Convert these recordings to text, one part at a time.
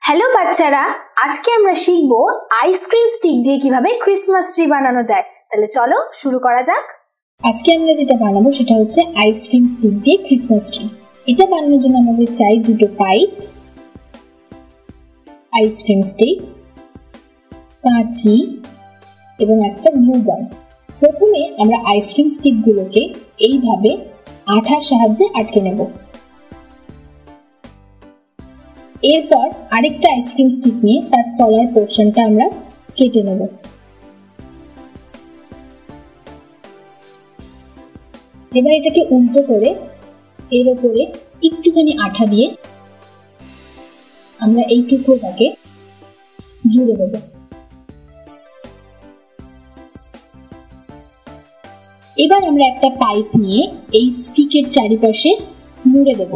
Hello বাচ্চারা, আজকে আমরা শিখব আইসক্রিম স্টিক দিয়ে কিভাবে ক্রিসমাস ট্রি বানানো যায়। তাহলে চলো শুরু করা যাক। আজকে আমরা যেটা বানাবো সেটা হচ্ছে আইসক্রিম স্টিক দিয়ে ক্রিসমাস ট্রি। এটা বানানোর জন্য আমাদের চাই দুটো পাইপ, আইসক্রিম স্টিকস, কাঁচি এবং একটা গ্লু গান। প্রথমে আমরা আইসক্রিম স্টিকগুলোকে এইভাবে আঠার সাহায্যে আটকে নেব। এরপর আরেকটা আইসক্রিম স্টিক নিয়ে তার তলার পোর্শনটা আমরা কেটে নেব। এবার এটাকে উল্টো করে এর উপরে একটুখানি আঠা দিয়ে আমরা এই টুকরোটাকে জুড়ে দেব। এবার আমরা একটা পাইপ নিয়ে এই স্টিকের চারিপাশে মুড়ে দেব।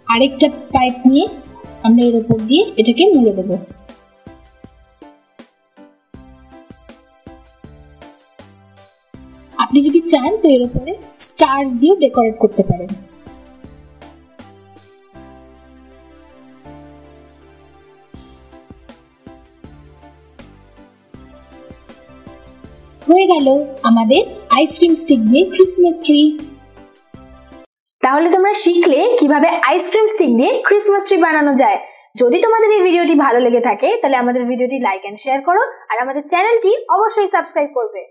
আরেকটা পাইপ নিয়ে আমরা এর উপর দিয়ে এটাকে মুড়ে দেব। আপনি যদি চান তো এর উপরে স্টারস দিয়ে ডেকোরেট করতে পারেন। হয়ে গেল আমাদের আইসক্রিম স্টিক দিয়ে ক্রিসমাস ট্রি। তাহলে তোমরা শিখলে কিভাবে আইসক্রিম স্টিক দিয়ে ক্রিসমাস ট্রি বানানো যায়। যদি তোমাদের এই ভিডিওটি ভালো লেগে থাকে তাহলে আমাদের ভিডিওটি লাইক এন্ড শেয়ার করো আর আমাদের চ্যানেলটি অবশ্যই সাবস্ক্রাইব করবে।